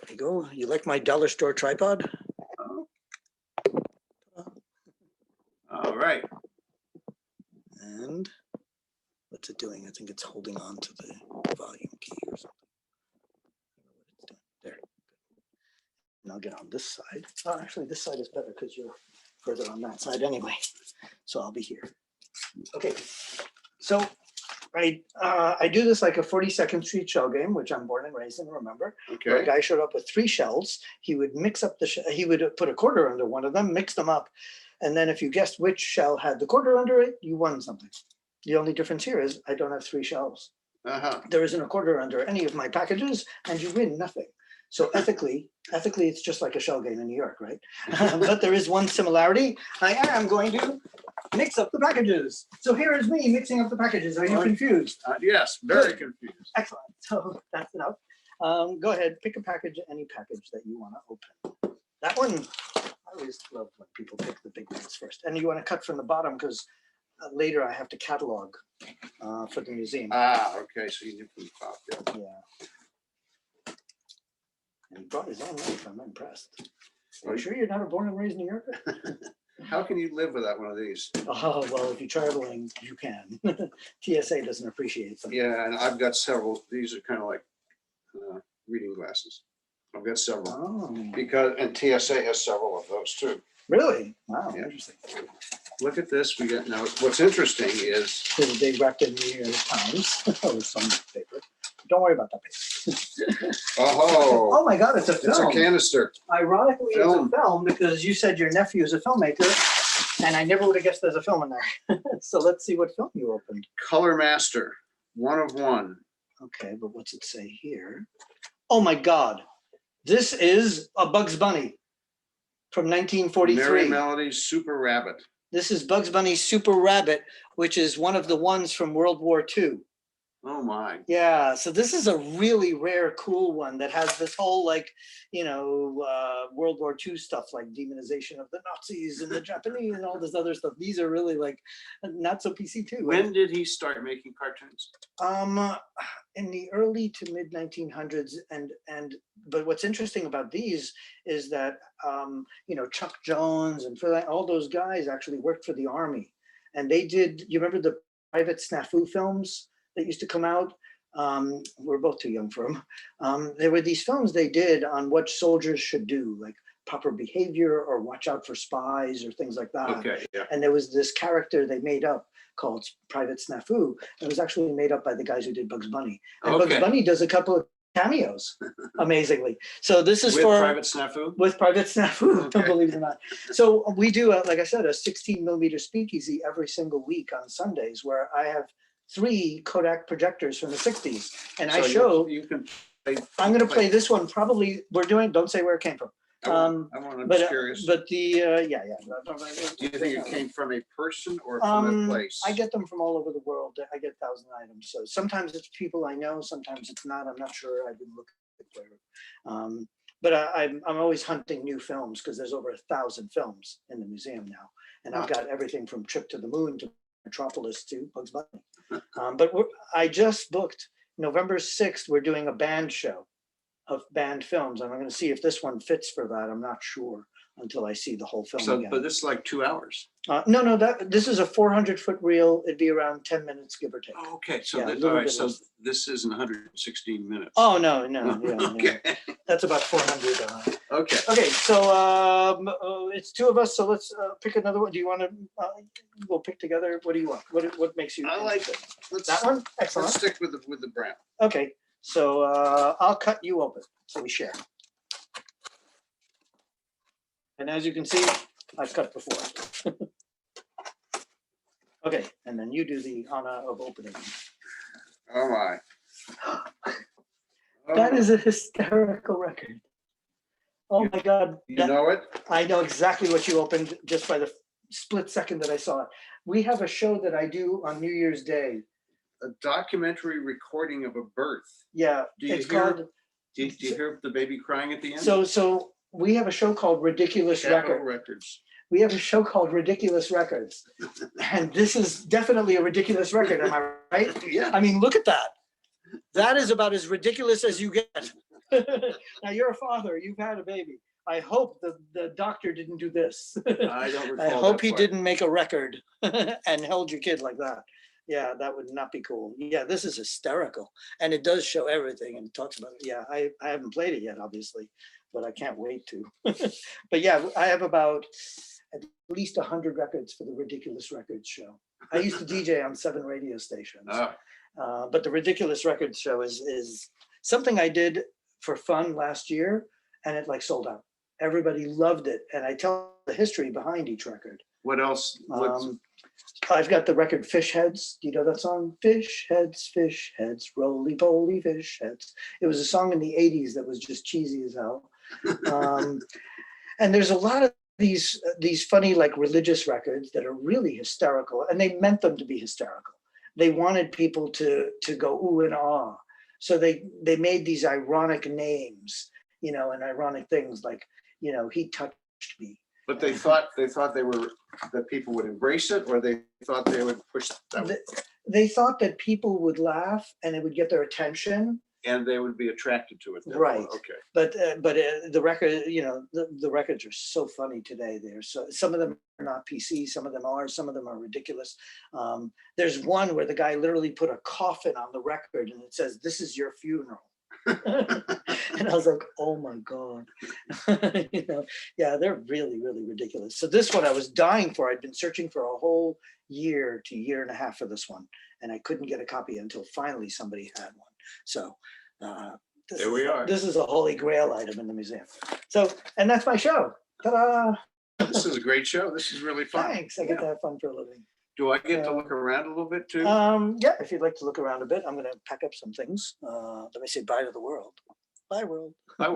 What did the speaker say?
There you go. You like my dollar store tripod? Oh. All right. And what's it doing? I think it's holding on to the volume key or something. I don't know what it's doing. There. And I'll get on this side. Oh, actually, this side is better because you're further on that side anyway. So I'll be here. Okay. So I do this like a 42nd Street shell game, which I'm born and raised in, remember? Okay. Where a guy showed up with 3 shells. He would mix up he would put a quarter under one of them, mix them up. And then if you guessed which shell had the quarter under it, you won something. The only difference here is I don't have 3 shells. There isn't a quarter under any of my packages and you win nothing. So ethically, it's just like a shell game in New York, right? But there is one similarity. I am going to mix up the packages. So here is me mixing up the packages. Are you confused? Yes, very confused. Excellent. So that's enough. Go ahead, pick a package, any package that you want to open. That one, I always love when people pick the big ones first. And you want to cut from the bottom because later I have to catalog for the museum. Okay. So you do from the top. Yeah. And he brought his own knife. I'm impressed. Are you sure you're not a born and raised New Yorker? How can you live without one of these? Oh, well, if you're traveling, you can. TSA doesn't appreciate them. Yeah, and I've got several. These are kind of like reading glasses. I've got several. And TSA has several of those too. Really? Wow, Yeah. interesting. Look at this. We got now. What's interesting is There's a big wrapped in New York Times. Oh, some paper. Don't worry about that paper. Oh my God, it's a film. It's a canister. Ironically, it's a film because you said your nephew is a filmmaker, and I never would have guessed there's a film in there. So let's see what film you opened. Color Master, 1 of 1. Okay, but what's it say here? Oh my God, this is a Bugs Bunny from 1943. Merry Melodies Super Rabbit. This is Bugs Bunny's Super Rabbit, which is one of the ones from World War II. Oh my. Yeah, so this is a really rare, cool one that has this whole like, World War II stuff like demonization of the Nazis and the Japanese and all this other stuff. These are really like not so PC too. When did he start making cartoons? In the early to mid 1900s, but what's interesting about these is that Chuck Jones and all those guys actually worked for the Army, and they did. You remember the Private Snafu films that used to come out? We're both too young for them. There were these films they did on what soldiers should do, like proper behavior or watch out for spies or things like that. Okay, yeah. And there was this character they made up called Private Snafu. It was actually made up by the guys who did Bugs Bunny. And Bugs Bunny does a couple of cameos, amazingly. So this is with for Private Snafu? With Private Snafu, believe it or not. So we do, like I said, a 16mm speakeasy every single week on Sundays where I have 3 Kodak projectors from the 60s. And I show, you can play, I'm going to play this one. Probably don't say where it came from. I'm curious. But yeah. Do you think it came from a person or from a place? I get them from all over the world. I get 1,000 items. So sometimes it's people I know, sometimes it's not. I'm not sure. I didn't look at it. But I'm always hunting new films because there's over 1,000 films in the museum now. And I've got everything from Trip to the Moon to Metropolis to Bugs Bunny. But I just booked November 6th. We're doing a band show of banned films, and I'm going to see if this one fits for that. I'm not sure until I see the whole film. So, again. but this is like 2 hours. No, this is a 400-foot reel. It'd be around 10 minutes, give or take. Oh, okay, so Yeah, all right, so this isn't 116 minutes. Oh no, yeah, okay, yeah. That's about 400. Okay. Okay, so it's 2 of us. So let's pick another one. Do you want to? We'll pick together. What do you want? What makes you? I like it. That one. Excellent. Let's stick with the brown. Okay, so I'll cut you open so we share. And as you can see, I've cut before. Okay, and then you do the honor of opening. Oh my. That is a hysterical record. Oh my God. You know it? I know exactly what you opened just by the split second that I saw it. We have a show that I do on New Year's Day. A documentary recording of a birth. Yeah, Do you hear the baby crying at the end? So we have a show called Ridiculous Records. We have a show called Ridiculous Records. And this is definitely a ridiculous record, am I right? Yeah. I mean, look at that. That is about as ridiculous as you get. Now you're a father, you've had a baby. I hope the doctor didn't do this. I don't recall I hope that he part. didn't make a record and held your kid like that. Yeah, that would not be cool. Yeah, this is hysterical. And it does show everything and talks about it. Yeah, I haven't played it yet, obviously, but I can't wait to. But yeah, I have about at least 100 records for the Ridiculous Records show. I used to DJ on 7 radio stations. Ah, But the Ridiculous Records show is something I did for fun last year, and it like sold out. Everybody loved it, and I tell the history behind each record. what else? What's, I've got the record Fish Heads. Do you know that song? Fish heads, roly poly fish heads. It was a song in the 80s that was just cheesy as hell. And there's a lot of these funny like religious records that are really hysterical, and they meant them to be hysterical. They wanted people to go ooh and ah. So they made these ironic names, you know, and ironic things like, you know, he touched me. but they thought they were, that people would embrace it, or they thought they would push that, They thought that people would laugh and it would get their attention. and they would be attracted to it. therefore. Right. Okay. But the record, you know, the records are so funny today. They're so, some of them are not PC, some of them are ridiculous. There's one where the guy literally put a coffin on the record and it says, "This is your funeral." And I was like, oh my God. You know, yeah, they're really, really ridiculous. So this one I was dying for. I'd been searching for a whole year to year and a half for this one, and I couldn't get a copy until finally somebody had one. So There we are. This is a holy grail item in the museum. So, and that's my show. Ta-da! This is a great show. This is really fun. Thanks. I get to have fun for a living. Do I get to look around a little bit too? Yeah, if you'd like to look around a bit, I'm going to pack up some things. Let me say bye to the world. Bye, world. Bye,